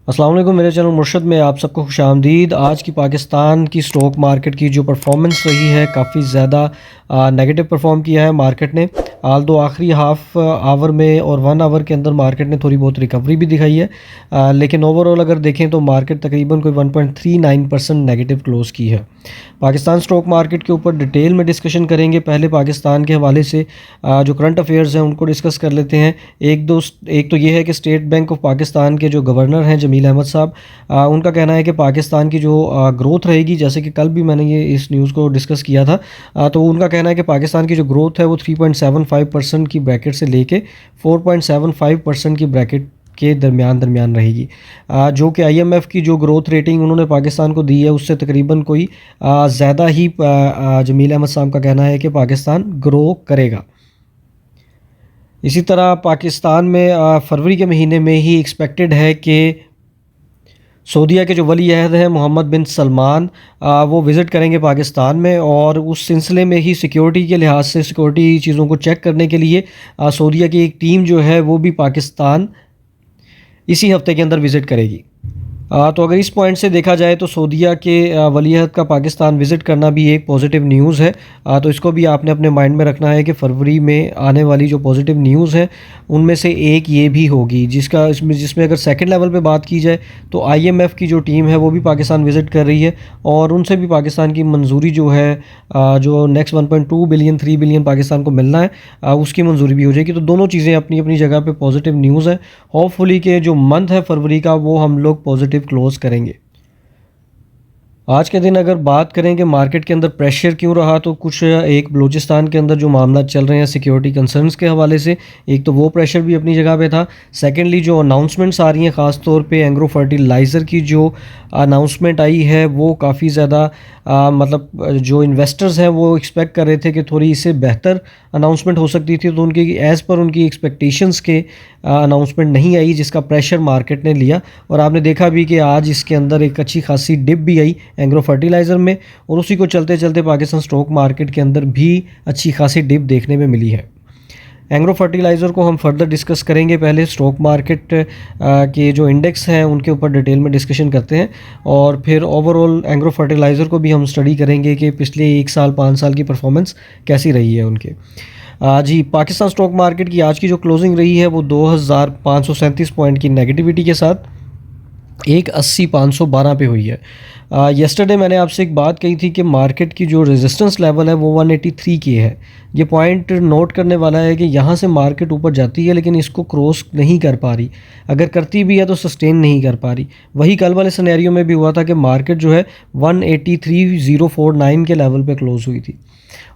अस्सलाम वालेकुम, मेरे चैनल मुर्शद में आप सबको खुशामदीद। आज की पाकिस्तान की स्टॉक मार्केट की जो परफॉर्मेंस रही है काफ़ी ज़्यादा नेगेटिव परफॉर्म किया है मार्केट ने। आल दो आखिरी हाफ आवर में और 1 आवर के अंदर मार्केट ने थोड़ी बहुत रिकवरी भी दिखाई है, लेकिन ओवरऑल अगर देखें तो मार्केट तकरीबन कोई 1.39% नेगेटिव क्लोज़ की है। पाकिस्तान स्टॉक मार्केट के ऊपर डिटेल में डिस्कशन करेंगे। पहले पाकिस्तान के हवाले से जो करंट अफेयर्स हैं उनको डिस्कस कर लेते हैं। एक तो ये है कि स्टेट बैंक ऑफ पाकिस्तान के जो गवर्नर हैं जमील अहमद साहब, उनका कहना है कि पाकिस्तान की जो ग्रोथ रहेगी, जैसे कि कल भी मैंने ये इस न्यूज़ को डिस्कस किया था, तो उनका कहना है कि पाकिस्तान की जो ग्रोथ है वो 3.75% की ब्रैकेट से लेके 4.75% की ब्रैकेट के दरमियान रहेगी। जो कि आईएमएफ की जो ग्रोथ रेटिंग उन्होंने पाकिस्तान को दी है उससे तकरीबन कोई ज़्यादा ही जमील अहमद साहब का कहना है कि पाकिस्तान ग्रो करेगा। इसी तरह पाकिस्तान में फरवरी के महीने में ही एक्सपेक्टेड है कि सऊदीया के जो वली अहद हैं मोहम्मद बिन सलमान, वो विज़िट करेंगे पाकिस्तान में, और उस सिलसिले में ही सिक्योरिटी के लिहाज से सिक्योरिटी चीज़ों को चेक करने के लिए सऊदीया की एक टीम जो है वो भी पाकिस्तान इसी हफ्ते के अंदर विज़िट करेगी। तो अगर इस पॉइंट से देखा जाए तो सऊदीया के वलीअहद का पाकिस्तान विज़िट करना भी एक पॉजिटिव न्यूज़ है। तो इसको भी आपने अपने माइंड में रखना है कि फरवरी में आने वाली जो पॉजिटिव न्यूज़ है उनमें से एक ये भी होगी, जिसमें अगर सेकंड लेवल पे बात की जाए तो आईएमएफ की जो टीम है वो भी पाकिस्तान विज़िट कर रही है, और उनसे भी पाकिस्तान की मंजूरी जो है, जो नेक्स्ट 1.2 बिलियन 3 बिलियन पाकिस्तान को मिलना है, उसकी मंजूरी भी हो जाएगी। तो दोनों चीज़ें अपनी अपनी जगह पर पॉजिटिव न्यूज़ है। होपफुली कि जो मंथ है फरवरी का वो हम लोग पॉजिटिव क्लोज़ करेंगे। आज के दिन अगर बात करें कि मार्केट के अंदर प्रेशर क्यों रहा, तो कुछ एक बलूचिस्तान के अंदर जो मामला चल रहे हैं सिक्योरिटी कंसर्न्स के हवाले से, एक तो वो प्रेशर भी अपनी जगह पे था। सेकेंडली जो अनाउंसमेंट्स आ रही हैं, ख़ास तौर पे एंग्रो फर्टिलाइज़र की जो अनाउंसमेंट आई है वो काफ़ी ज़्यादा मतलब जो इन्वेस्टर्स हैं वो एक्सपेक्ट कर रहे थे कि थोड़ी इससे बेहतर अनाउंसमेंट हो सकती थी, तो उनकी एज़ पर उनकी एक्सपेक्टेशंस के अनाउंसमेंट नहीं आई, जिसका प्रेशर मार्केट ने लिया। और आपने देखा भी कि आज इसके अंदर एक अच्छी खासी डिप भी आई एंग्रो फर्टिलाइज़र में, और उसी को चलते चलते पाकिस्तान स्टॉक मार्केट के अंदर भी अच्छी खासी डिप देखने में मिली है। एंग्रो फर्टिलाइज़र को हम फर्दर डिस्कस करेंगे। पहले स्टॉक मार्केट के जो इंडेक्स हैं उनके ऊपर डिटेल में डिस्कशन करते हैं, और फिर ओवरऑल एंग्रो फर्टिलाइज़र को भी हम स्टडी करेंगे कि पिछले 1 साल 5 साल की परफॉर्मेंस कैसी रही है उनके। जी, पाकिस्तान स्टॉक मार्केट की आज की जो क्लोजिंग रही है वो 2537 पॉइंट की नेगेटिविटी के साथ 180,512 पे हुई है। येस्टरडे मैंने आपसे एक बात कही थी कि मार्केट की जो रेजिस्टेंस लेवल है वो 183 की है। ये पॉइंट नोट करने वाला है कि यहाँ से मार्केट ऊपर जाती है लेकिन इसको क्रॉस नहीं कर पा रही, अगर करती भी है तो सस्टेन नहीं कर पा रही। वही कल वाले सिनेरियो में भी हुआ था कि मार्केट जो है 183,049 के लेवल पे क्लोज़ हुई थी।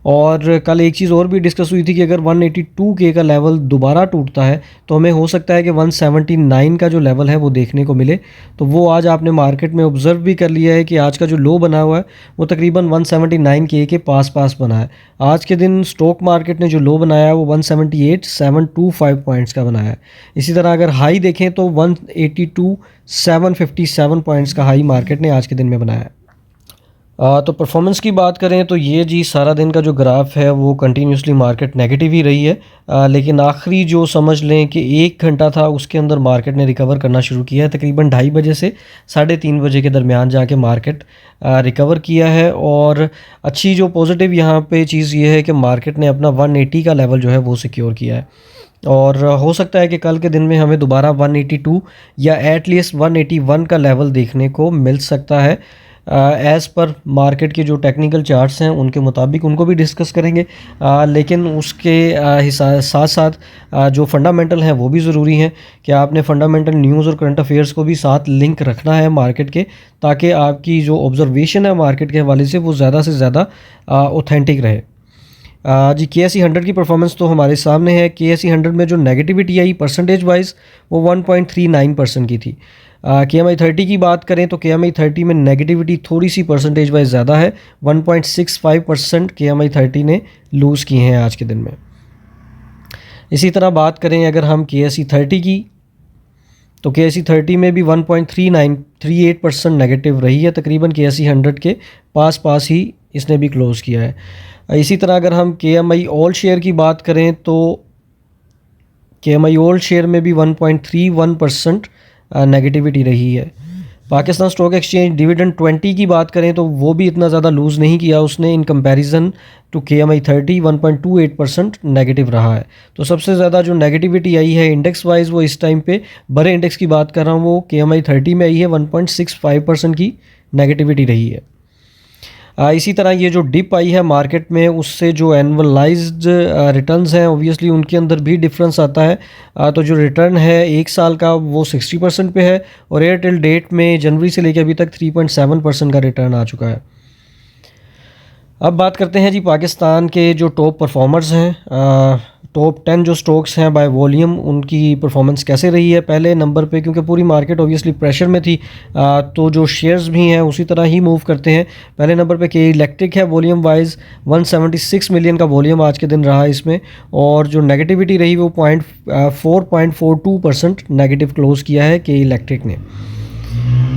और कल एक चीज़ और भी डिस्कस हुई थी कि अगर 182 के का लेवल दोबारा टूटता है तो हमें हो सकता है कि 179 का जो लेवल है वो देखने को मिले। तो वो आज आपने मार्केट में ऑब्ज़र्व भी कर लिया है कि आज का जो लो बना हुआ है वो तकरीबन 179 के पास पास बना है। आज के दिन स्टॉक मार्केट ने जो लो बनाया है वो 178,725 पॉइंट्स का बनाया है। इसी तरह अगर हाई देखें तो 182,757 पॉइंट्स का हाई मार्केट ने आज के दिन में बनाया है। तो परफॉर्मेंस की बात करें तो ये जी सारा दिन का जो ग्राफ है वो कंटिन्यूसली मार्केट नेगेटिव ही रही है, लेकिन आखिरी जो समझ लें कि 1 घंटा था उसके अंदर मार्केट ने रिकवर करना शुरू किया है। तकरीबन 2:30 बजे से 3:30 बजे के दरमियान जाके मार्केट रिकवर किया है, और अच्छी जो पॉजिटिव यहाँ पे चीज़ ये है कि मार्केट ने अपना 180 का लेवल जो है वो सिक्योर किया है, और हो सकता है कि कल के दिन में हमें दोबारा 182 या एटलीस्ट 181 का लेवल देखने को मिल सकता है। एज़ पर मार्केट के जो टेक्निकल चार्ट्स हैं उनके मुताबिक उनको भी डिस्कस करेंगे, लेकिन उसके साथ साथ जो फंडामेंटल हैं वो भी ज़रूरी हैं कि आपने फंडामेंटल न्यूज़ और करंट अफेयर्स को भी साथ लिंक रखना है मार्केट के, ताकि आपकी जो ऑब्ज़र्वेशन है मार्केट के हवाले से वो ज़्यादा से ज़्यादा ऑथेंटिक रहे। जी, KSE 100 की परफॉर्मेंस तो हमारे सामने है। KSE 100 में जो नेगेटिविटी आई परसेंटेज वाइज वो 1.39% की थी। KMI 30 की बात करें तो KMI 30 में नेगेटिविटी थोड़ी सी परसेंटेज वाइज ज़्यादा है, 1.65% KMI 30 ने लूज़ किए हैं आज के दिन में। इसी तरह बात करें अगर हम KSE 30 की, तो KSE 30 में भी 1.3938% नेगेटिव रही है, तकरीबन KSE 100 के पास पास ही इसने भी क्लोज़ किया है। इसी तरह अगर हम KMI ऑल शेयर की बात करें तो KMI ऑल शेयर में भी 1.31% नेगेटिविटी रही है। पाकिस्तान स्टॉक एक्सचेंज डिविडेंड 20 की बात करें तो वो भी इतना ज़्यादा लूज़ नहीं किया उसने, in comparison to KMI 30 1.28% negative रहा है। तो सबसे ज़्यादा जो नेगेटिविटी आई है इंडेक्स वाइज वो इस टाइम पे बड़े इंडेक्स की बात कर रहा हूँ, वो KMI 30 में आई है, 1.65% की नेगेटिविटी रही है। इसी तरह ये जो डिप आई है मार्केट में, उससे जो एनुअलाइज्ड रिटर्न्स हैं ऑब्वियसली उनके अंदर भी डिफरेंस आता है। तो जो रिटर्न है 1 साल का वो 60% पे है, और एयरटेल डेट में जनवरी से लेकर अभी तक 3.7% का रिटर्न आ चुका है। अब बात करते हैं जी पाकिस्तान के जो टॉप परफॉर्मर्स हैं, टॉप 10 जो स्टॉक्स हैं बाय वॉल्यूम, उनकी परफॉर्मेंस कैसे रही है। पहले नंबर पे, क्योंकि पूरी मार्केट ऑब्वियसली प्रेशर में थी, तो जो शेयर्स भी हैं उसी तरह ही मूव करते हैं। पहले नंबर पे के इलेक्ट्रिक है वॉल्यूम वाइज, 176 मिलियन का वॉल्यूम आज के दिन रहा इसमें, और जो नेगेटिविटी रही वो 4.42% नेगेटिव क्लोज़ किया है के इलेक्ट्रिक ने।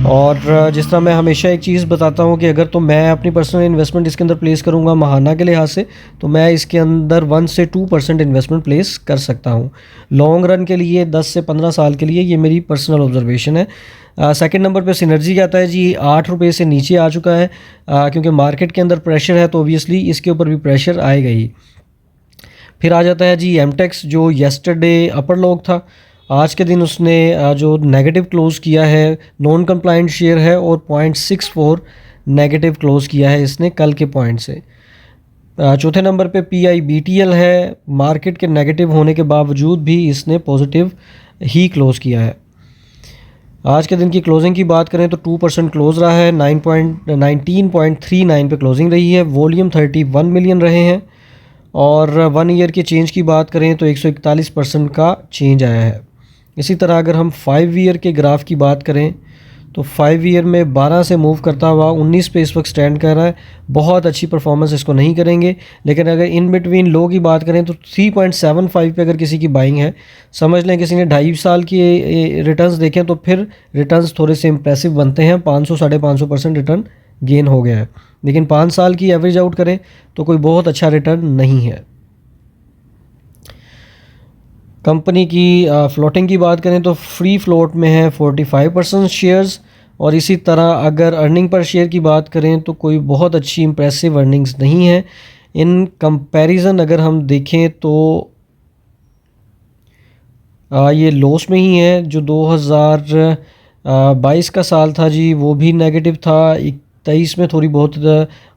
और जिस तरह मैं हमेशा एक चीज़ बताता हूँ कि अगर तो मैं अपनी पर्सनल इन्वेस्टमेंट इसके अंदर प्लेस करूँगा महाना के लिहाज से, तो मैं इसके अंदर 1 से 2% इन्वेस्टमेंट प्लेस कर सकता हूँ लॉन्ग रन के लिए, 10 से 15 साल के लिए। ये मेरी पर्सनल ऑब्जर्वेशन है। सेकंड नंबर पे सिनर्जी आता है जी, 8 रुपये से नीचे आ चुका है, क्योंकि मार्केट के अंदर प्रेशर है तो ओबियसली इसके ऊपर भी प्रेशर आएगा ही। फिर आ जाता है जी एमटेक्स, जो येस्टरडे अपर लॉक था, आज के दिन उसने जो नेगेटिव क्लोज़ किया है, नॉन कंप्लाइंट शेयर है, और 0.64 नेगेटिव क्लोज़ किया है इसने कल के पॉइंट से। चौथे नंबर पे PIBTL है, मार्केट के नेगेटिव होने के बावजूद भी इसने पॉजिटिव ही क्लोज़ किया है। आज के दिन की क्लोजिंग की बात करें तो 2% क्लोज़ रहा है, 19.39 पे क्लोजिंग रही है, वॉल्यूम 31 मिलियन रहे हैं, और 1 ईयर के चेंज की बात करें तो 141% का चेंज आया है। इसी तरह अगर हम 5 ईयर के ग्राफ की बात करें तो 5 ईयर में 12 से मूव करता हुआ 19 पे इस वक्त स्टैंड कर रहा है। बहुत अच्छी परफॉर्मेंस इसको नहीं करेंगे, लेकिन अगर इन बिटवीन लो की बात करें तो 3.75 पे अगर किसी की बाइंग है, समझ लें किसी ने 2.5 साल की रिटर्न्स देखें तो फिर रिटर्न्स थोड़े से इंप्रेसिव बनते हैं, 500-550% रिटर्न गेन हो गया है। लेकिन 5 साल की एवरेज आउट करें तो कोई बहुत अच्छा रिटर्न नहीं है। कंपनी की फ्लोटिंग की बात करें तो फ्री फ्लोट में है 45% शेयर्स, और इसी तरह अगर अर्निंग पर शेयर की बात करें तो कोई बहुत अच्छी इंप्रेसिव अर्निंग्स नहीं है। इन कंपैरिजन अगर हम देखें तो ये लॉस में ही है। जो 2022 का साल था जी वो भी नेगेटिव था, 23 में थोड़ी बहुत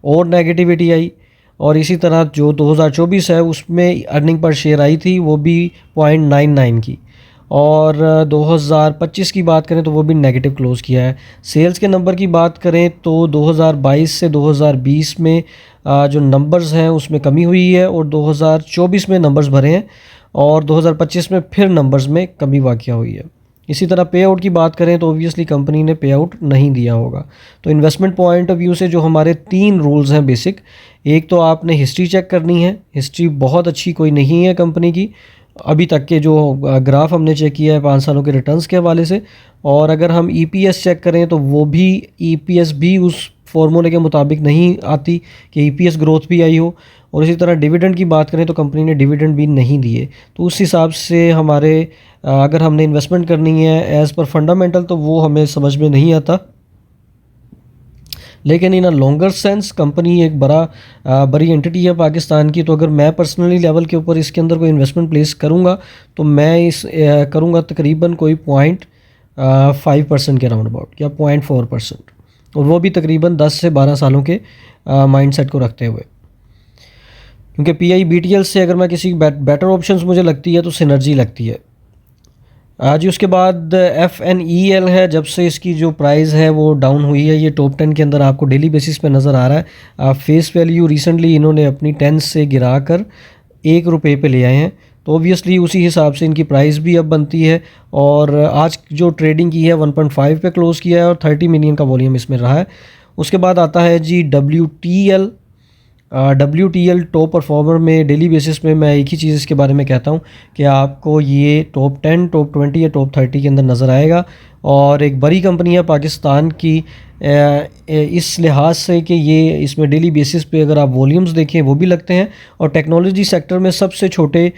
और नेगेटिविटी आई, और इसी तरह जो 2024 है उसमें अर्निंग पर शेयर आई थी वो भी 0.99 की, और 2025 की बात करें तो वो भी नेगेटिव क्लोज़ किया है। सेल्स के नंबर की बात करें तो 2022 से 2020 में जो नंबर्स हैं उसमें कमी हुई है, और 2024 में नंबर्स भरे हैं, और 2025 में फिर नंबर्स में कमी वाक़या हुई है। इसी तरह पे आउट की बात करें तो ओबियसली कंपनी ने पे आउट नहीं दिया होगा। तो इन्वेस्टमेंट पॉइंट ऑफ व्यू से जो हमारे 3 रूल्स हैं बेसिक, एक तो आपने हिस्ट्री चेक करनी है, हिस्ट्री बहुत अच्छी कोई नहीं है कंपनी की, अभी तक के जो ग्राफ हमने चेक किया है 5 सालों के रिटर्न्स के हवाले से, और अगर हम EPS चेक करें तो वो भी EPS भी उस फॉर्मूले के मुताबिक नहीं आती कि EPS ग्रोथ भी आई हो, और इसी तरह डिविडेंड की बात करें तो कंपनी ने डिविडेंड भी नहीं दिए। तो उस हिसाब से हमारे अगर हमने इन्वेस्टमेंट करनी है एज़ पर फंडामेंटल तो वो हमें समझ में नहीं आता, लेकिन इन अ लॉन्गर सेंस कंपनी एक बड़ी एंटिटी है पाकिस्तान की। तो अगर मैं पर्सनली लेवल के ऊपर इसके अंदर कोई इन्वेस्टमेंट प्लेस करूँगा तो मैं करूँगा तकरीबन कोई 0.5% के राउंड अबाउट, या 0.4%, और वो भी तकरीबन 10 से 12 सालों के माइंडसेट को रखते हुए। क्योंकि PIBTL से अगर मैं किसी बेटर ऑप्शंस मुझे लगती है तो सिनर्जी लगती है। आज उसके बाद FNEL है, जब से इसकी जो प्राइस है वो डाउन हुई है, ये टॉप 10 के अंदर आपको डेली बेसिस पे नज़र आ रहा है। फेस वैल्यू रिसेंटली इन्होंने अपनी 10 से गिरा कर 1 रुपये पे ले आए हैं, तो ऑब्वियसली उसी हिसाब से इनकी प्राइस भी अब बनती है। और आज जो ट्रेडिंग की है 1.5 पे क्लोज़ किया है, और 30 मिलियन का वॉल्यूम इसमें रहा है। उसके बाद आता है जी WTL टॉप परफॉर्मर में डेली बेसिस पे मैं एक ही चीज़ इसके बारे में कहता हूँ कि आपको ये टॉप 10, टॉप 20 या टॉप 30 के अंदर नज़र आएगा, और एक बड़ी कंपनी है पाकिस्तान की इस लिहाज से कि ये इसमें डेली बेसिस पे अगर आप वॉल्यूम्स देखें वो भी लगते हैं, और टेक्नोलॉजी सेक्टर में सबसे छोटे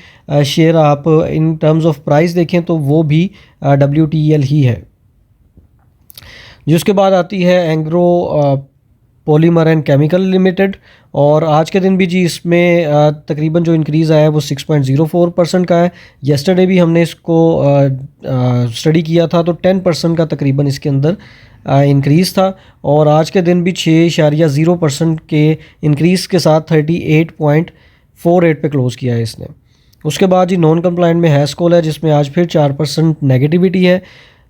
शेयर आप इन टर्म्स ऑफ प्राइस देखें तो वो भी WTL ही है। जी उसके बाद आती है Engro polymer and chemical limited, और आज के दिन भी जी इसमें तकरीबन जो इंक्रीज़ आया है वो 6.04% का है। येस्टरडे भी हमने इसको स्टडी किया था तो 10% का तकरीबन इसके अंदर इंक्रीज़ था, और आज के दिन भी 6.0% के इंक्रीज़ के साथ 38.48 पे क्लोज़ किया है इसने। उसके बाद जी नॉन कंप्लाइंट में हैस्कोल है जिसमें आज फिर 4% नेगेटिविटी है।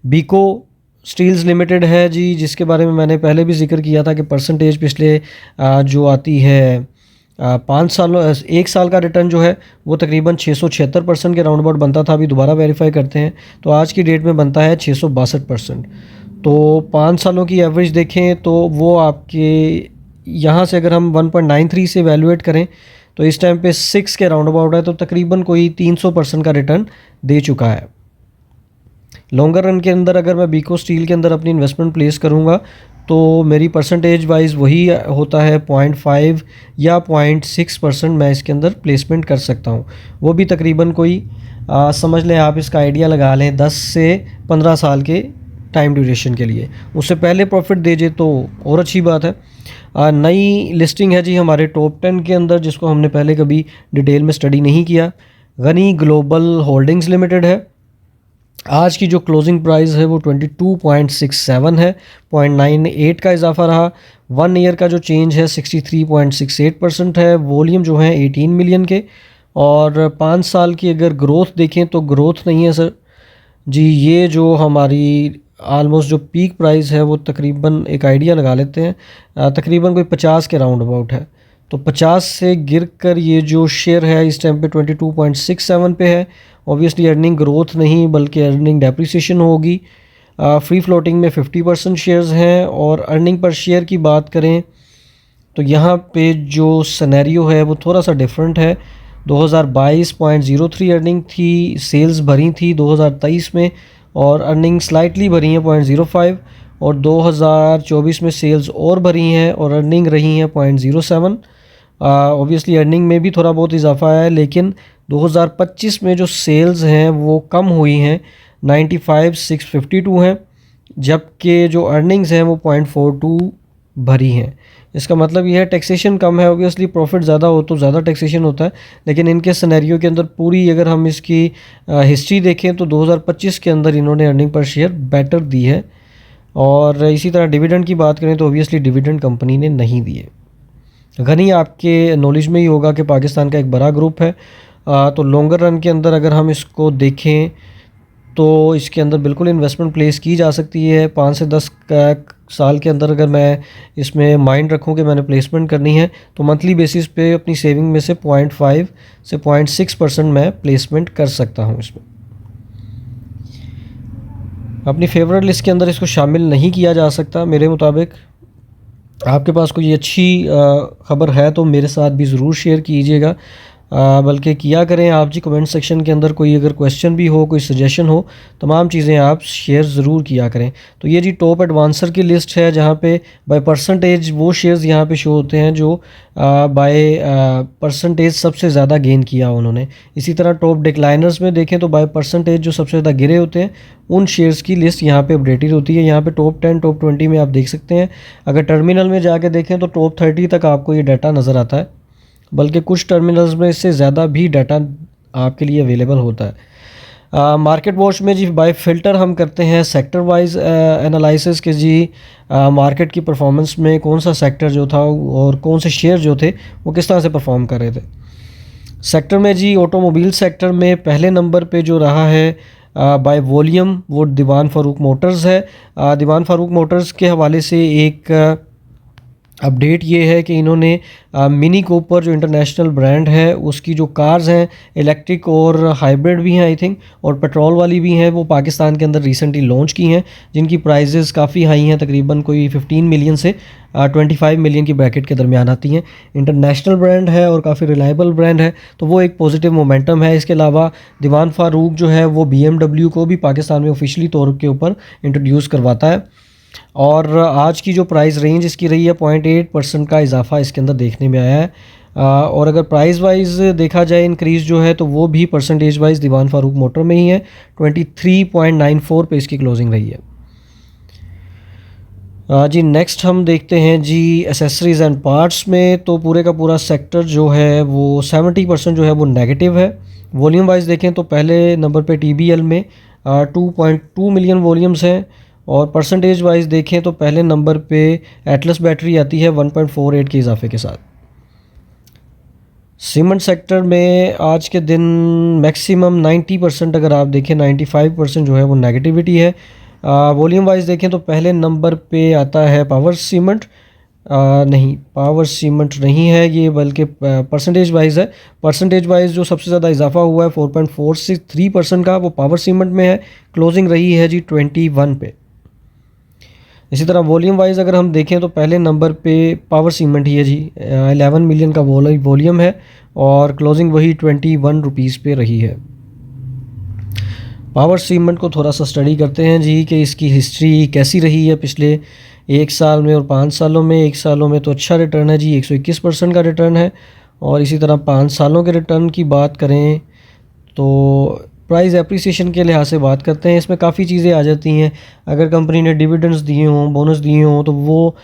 बीको स्टील्स लिमिटेड है जी, जिसके बारे में मैंने पहले भी जिक्र किया था कि परसेंटेज पिछले जो आती है 5 सालों 1 साल का रिटर्न जो है वो तकरीबन 676% के राउंड अबाउट बनता था। अभी दोबारा वेरीफाई करते हैं तो आज की डेट में बनता है 662%। तो 5 सालों की एवरेज देखें तो वो आपके यहाँ से अगर हम 1.93 से वैल्यूएट करें तो इस टाइम पे 6 के राउंड अबाउट है, तो तकरीबन कोई 300% का रिटर्न दे चुका है। लॉन्गर रन के अंदर अगर मैं बीको स्टील के अंदर अपनी इन्वेस्टमेंट प्लेस करूँगा तो मेरी परसेंटेज वाइज वही होता है 0.5 या 0.6% मैं इसके अंदर प्लेसमेंट कर सकता हूँ। वो भी तकरीबन कोई समझ लें आप इसका आइडिया लगा लें 10 से 15 साल के टाइम ड्यूरेशन के लिए। उससे पहले प्रॉफिट दे जे तो और अच्छी बात है। नई लिस्टिंग है जी हमारे टॉप 10 के अंदर जिसको हमने पहले कभी डिटेल में स्टडी नहीं किया। गनी ग्लोबल होल्डिंग्स लिमिटेड है। आज की जो क्लोजिंग प्राइस है वो 22.67 है, 0.98 का इजाफा रहा। 1 ईयर का जो चेंज है 63.68% है। वॉल्यूम जो है 18 मिलियन के, और 5 साल की अगर ग्रोथ देखें तो ग्रोथ नहीं है सर जी। ये जो हमारी आलमोस्ट जो पीक प्राइस है वो तकरीबन एक आइडिया लगा लेते हैं तकरीबन कोई 50 के राउंड अबाउट है। तो 50 से गिर कर ये जो शेयर है इस टाइम पे 22.67 पे है। ऑब्वियसली अर्निंग ग्रोथ नहीं बल्कि अर्निंग डेप्रिसिएशन होगी। फ्री फ्लोटिंग में 50% शेयर्स हैं, और अर्निंग पर शेयर की बात करें तो यहाँ पे जो सिनेरियो है वो थोड़ा सा डिफरेंट है। 2022.03 अर्निंग थी, सेल्स भरी थी 2023 में, और अर्निंग स्लाइटली भरी है 0.05, और 2024 में सेल्स और भरी हैं और अर्निंग रही है 0.07। ऑब्वियसली अर्निंग में भी थोड़ा बहुत इजाफा है, लेकिन 2025 में जो सेल्स हैं वो कम हुई हैं, 95,652 हैं, जबकि जो अर्निंग्स हैं वो 0.42 भरी हैं। इसका मतलब ये है टैक्सेशन कम है। ऑब्वियसली प्रॉफिट ज़्यादा हो तो ज़्यादा टैक्सेशन होता है, लेकिन इनके सिनेरियो के अंदर पूरी अगर हम इसकी हिस्ट्री देखें तो 2025 के अंदर इन्होंने अर्निंग पर शेयर बेटर दी है। और इसी तरह डिविडेंड की बात करें तो ऑब्वियसली डिविडेंड कंपनी ने नहीं दिए। गनी आपके नॉलेज में ही होगा कि पाकिस्तान का एक बड़ा ग्रुप है, तो लॉन्गर रन के अंदर अगर हम इसको देखें तो इसके अंदर बिल्कुल इन्वेस्टमेंट प्लेस की जा सकती है। 5 से 10 साल के अंदर अगर मैं इसमें माइंड रखूं कि मैंने प्लेसमेंट करनी है तो मंथली बेसिस पे अपनी सेविंग में से 0.5 से 0.6% मैं प्लेसमेंट कर सकता हूं इसमें। अपनी फेवरेट लिस्ट के अंदर इसको शामिल नहीं किया जा सकता मेरे मुताबिक। आपके पास कोई अच्छी ख़बर है तो मेरे साथ भी ज़रूर शेयर कीजिएगा, बल्कि किया करें आप जी। कमेंट सेक्शन के अंदर कोई अगर क्वेश्चन भी हो, कोई सजेशन हो, तमाम चीज़ें आप शेयर ज़रूर किया करें। तो ये जी टॉप एडवांसर की लिस्ट है जहाँ पे बाय परसेंटेज वो शेयर्स यहाँ पे शो होते हैं जो बाय परसेंटेज सबसे ज़्यादा गेन किया उन्होंने। इसी तरह टॉप डिक्लाइनर्स में देखें तो बाय परसेंटेज जो सबसे ज़्यादा गिरे होते हैं उन शेयर्स की लिस्ट यहाँ पे अपडेटेड होती है। यहाँ पे टॉप 10 टॉप 20 में आप देख सकते हैं। अगर टर्मिनल में जाके देखें तो टॉप 30 तक आपको ये डाटा नज़र आता है, बल्कि कुछ टर्मिनल्स में इससे ज़्यादा भी डाटा आपके लिए अवेलेबल होता है। मार्केट वॉच में जी बाय फ़िल्टर हम करते हैं सेक्टर वाइज एनालिसिस के जी मार्केट की परफॉर्मेंस में कौन सा सेक्टर जो था और कौन से शेयर जो थे वो किस तरह से परफॉर्म कर रहे थे। सेक्टर में जी ऑटोमोबाइल सेक्टर में पहले नंबर पे जो रहा है बाय वॉल्यूम वो दीवान फ़ारूक मोटर्स है। दीवान फ़ारूक मोटर्स के हवाले से एक अपडेट ये है कि इन्होंने मिनी कूपर जो इंटरनेशनल ब्रांड है उसकी जो कार्स हैं इलेक्ट्रिक और हाइब्रिड भी हैं आई थिंक, और पेट्रोल वाली भी हैं, वो पाकिस्तान के अंदर रिसेंटली लॉन्च की हैं, जिनकी प्राइजेज़ काफ़ी हाई हैं, तकरीबन कोई 15 मिलियन से 25 मिलियन की ब्रैकेट के दरमियान आती हैं। इंटरनेशनल ब्रांड है और काफ़ी रिलायबल ब्रांड है, तो वो एक पॉजिटिव मोमेंटम है। इसके अलावा दीवान फ़ारूक जो है वो BMW को भी पाकिस्तान में ऑफिशियली तौर के ऊपर इंट्रोड्यूस करवाता है, और आज की जो प्राइस रेंज इसकी रही है 0.8% का इजाफा इसके अंदर देखने में आया है। और अगर प्राइस वाइज देखा जाए इंक्रीज़ जो है तो वो भी परसेंटेज वाइज दीवान फ़ारूक मोटर में ही है। 23.94 पे इसकी क्लोजिंग रही है। जी नेक्स्ट हम देखते हैं जी एसेसरीज़ एंड पार्ट्स में। तो पूरे का पूरा सेक्टर जो है वो 70% जो है वो नेगेटिव है। वॉल्यूम वाइज देखें तो पहले नंबर पे टीबीएल में 2.2 मिलियन वॉल्यूम्स हैं, और परसेंटेज वाइज देखें तो पहले नंबर पे एटलस बैटरी आती है 1.48 के इजाफे के साथ। सीमेंट सेक्टर में आज के दिन मैक्सिमम 90%, अगर आप देखें 95% जो है वो नेगेटिविटी है। वॉल्यूम वाइज देखें तो पहले नंबर पे आता है पावर सीमेंट। नहीं, पावर सीमेंट नहीं है ये, बल्कि परसेंटेज वाइज है। परसेंटेज वाइज जो सबसे ज़्यादा इजाफा हुआ है 4.43% का, वो पावर सीमेंट में है। क्लोजिंग रही है जी 21 पे। इसी तरह वॉल्यूम वाइज अगर हम देखें तो पहले नंबर पे पावर सीमेंट ही है जी, 11 मिलियन का वॉल्यूम है, और क्लोजिंग वही 21 रुपीज़ पे रही है। पावर सीमेंट को थोड़ा सा स्टडी करते हैं जी कि इसकी हिस्ट्री कैसी रही है पिछले 1 साल में और 5 सालों में। 1 सालों में तो अच्छा रिटर्न है जी, 121% का रिटर्न है। और इसी तरह 5 सालों के रिटर्न की बात करें तो प्राइस एप्रिसिएशन के लिहाज से बात करते हैं, इसमें काफ़ी चीज़ें आ जाती हैं। अगर कंपनी ने डिविडेंड्स दिए हों, बोनस दिए हों, तो वो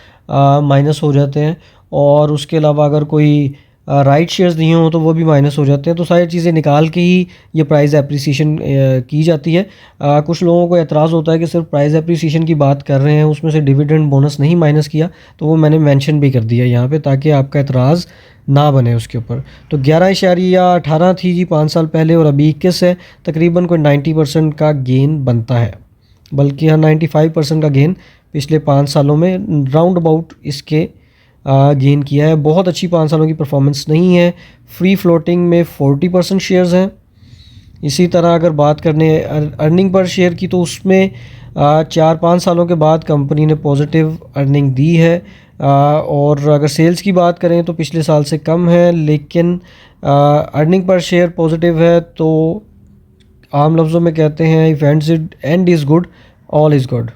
माइनस हो जाते हैं। और उसके अलावा अगर कोई राइट शेयर्स दिए हों तो वो भी माइनस हो जाते हैं। तो सारी चीज़ें निकाल के ही ये प्राइस एप्रिसिएशन की जाती है। कुछ लोगों को एतराज़ होता है कि सिर्फ प्राइस एप्रिसिएशन की बात कर रहे हैं, उसमें से डिविडेंड बोनस नहीं माइनस किया, तो वो मैंने मेंशन भी कर दिया यहाँ पे, ताकि आपका एतराज़ ना बने उसके ऊपर। तो 11.18 थी जी 5 साल पहले, और अभी 21 है। तकरीबन कोई 90% का गेन बनता है, बल्कि हाँ 95% का गेन पिछले 5 सालों में राउंड अबाउट इसके गेन किया है। बहुत अच्छी 5 सालों की परफॉर्मेंस नहीं है। फ्री फ्लोटिंग में 40% शेयर्स हैं। इसी तरह अगर बात करने अर्निंग पर शेयर की, तो उसमें 4-5 सालों के बाद कंपनी ने पॉजिटिव अर्निंग दी है। और अगर सेल्स की बात करें तो पिछले साल से कम है, लेकिन अर्निंग पर शेयर पॉजिटिव है। तो आम लफ्ज़ों में कहते हैं if and is good, all is good.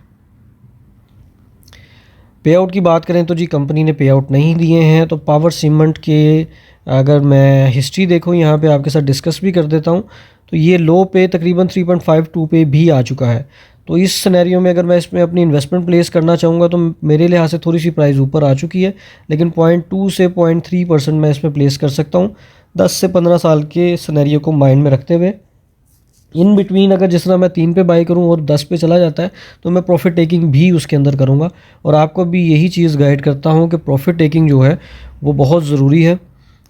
पे आउट की बात करें तो जी कंपनी ने पे आउट नहीं दिए हैं। तो पावर सीमेंट के अगर मैं हिस्ट्री देखूं, यहाँ पे आपके साथ डिस्कस भी कर देता हूँ, तो ये लो पे तकरीबन 3.52 पे भी आ चुका है। तो इस सिनेरियो में अगर मैं इसमें अपनी इन्वेस्टमेंट प्लेस करना चाहूँगा तो मेरे लिहाज से थोड़ी सी प्राइस ऊपर आ चुकी है, लेकिन 0.2 से 0.3% मैं इसमें प्लेस कर सकता हूँ 10 से 15 साल के सिनेरियो को माइंड में रखते हुए। इन बिटवीन अगर जिस तरह मैं 3 पे बाई करूं और 10 पे चला जाता है, तो मैं प्रॉफिट टेकिंग भी उसके अंदर करूंगा। और आपको भी यही चीज़ गाइड करता हूं कि प्रॉफिट टेकिंग जो है वो बहुत ज़रूरी है।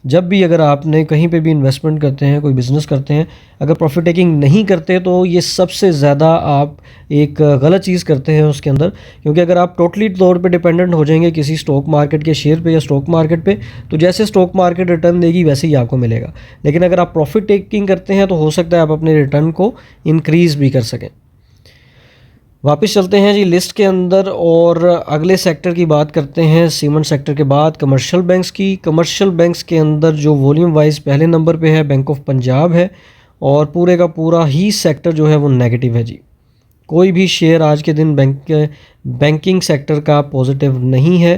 जब भी अगर आपने कहीं पे भी इन्वेस्टमेंट करते हैं, कोई बिज़नेस करते हैं, अगर प्रॉफिट टेकिंग नहीं करते तो ये सबसे ज़्यादा आप एक गलत चीज़ करते हैं उसके अंदर। क्योंकि अगर आप टोटली तौर पे डिपेंडेंट हो जाएंगे किसी स्टॉक मार्केट के शेयर पे या स्टॉक मार्केट पे, तो जैसे स्टॉक मार्केट रिटर्न देगी वैसे ही आपको मिलेगा। लेकिन अगर आप प्रॉफिट टेकिंग करते हैं तो हो सकता है आप अपने रिटर्न को इंक्रीज़ भी कर सकें। वापस चलते हैं जी लिस्ट के अंदर, और अगले सेक्टर की बात करते हैं। सीमेंट सेक्टर के बाद कमर्शियल बैंक्स की। कमर्शियल बैंक्स के अंदर जो वॉल्यूम वाइज पहले नंबर पे है बैंक ऑफ पंजाब है, और पूरे का पूरा ही सेक्टर जो है वो नेगेटिव है जी। कोई भी शेयर आज के दिन बैंकिंग सेक्टर का पॉजिटिव नहीं है।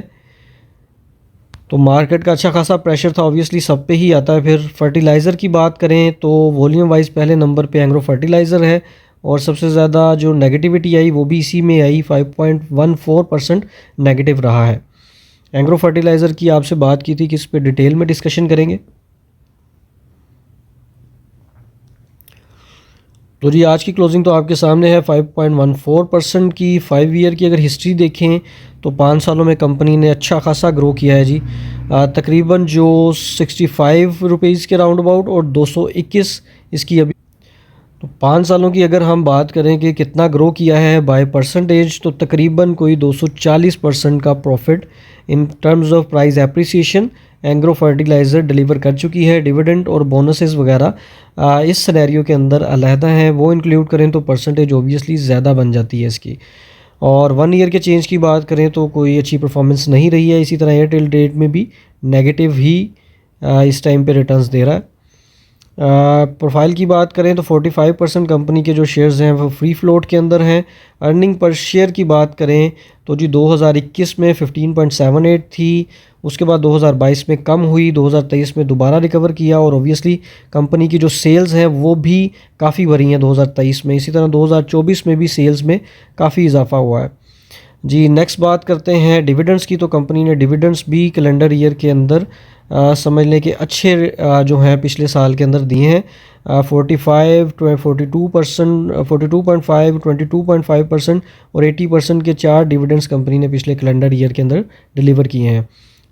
तो मार्केट का अच्छा खासा प्रेशर था, ऑब्वियसली सब पे ही आता है। फिर फर्टिलाइज़र की बात करें तो वॉल्यूम वाइज पहले नंबर पे एग्रो फर्टिलाइज़र है, और सबसे ज़्यादा जो नेगेटिविटी आई वो भी इसी में आई, 5.14% नेगेटिव रहा है। एग्रो फर्टिलाइज़र की आपसे बात की थी कि इस पे डिटेल में डिस्कशन करेंगे। तो जी आज की क्लोजिंग तो आपके सामने है 5.14% की। 5 ईयर की अगर हिस्ट्री देखें तो 5 सालों में कंपनी ने अच्छा खासा ग्रो किया है जी। तकरीबन जो 65 रुपीज़ के राउंड अबाउट और 221 इसकी अभी। तो 5 सालों की अगर हम बात करें कि कितना ग्रो किया है बाय परसेंटेज, तो तकरीबन कोई 240% का profit in terms of price appreciation agro fertiliser deliver कर चुकी है। डिविडेंड और बोनसेस वगैरह इस सिनेरियो के अंदर अलहदा हैं, वो इंक्लूड करें तो परसेंटेज ओबियसली ज़्यादा बन जाती है इसकी। और 1 ईयर के चेंज की बात करें तो कोई अच्छी परफॉर्मेंस नहीं रही है। इसी तरह एयरटेल डेट में भी नेगेटिव ही इस टाइम पे रिटर्न्स दे रहा है। प्रोफाइल की बात करें तो 45% कंपनी के जो शेयर्स हैं वो फ्री फ्लोट के अंदर हैं। अर्निंग पर शेयर की बात करें तो जी 2021 में 15.78 थी, उसके बाद 2022 में कम हुई, 2023 में दोबारा रिकवर किया, और ओबियसली कंपनी की जो सेल्स हैं वो भी काफ़ी बढ़ी हैं 2023 में। इसी तरह 2024 में भी सेल्स में काफ़ी इजाफा हुआ है। जी नेक्स्ट बात करते हैं डिविडेंड्स की। तो कंपनी ने डिविडेंड्स भी कैलेंडर ईयर के अंदर समझ लें कि अच्छे जो हैं पिछले साल के अंदर दिए हैं। 45 42%, 42.5, 22.5% और 80% के 4 डिविडेंड्स कंपनी ने पिछले कैलेंडर ईयर के अंदर डिलीवर किए हैं।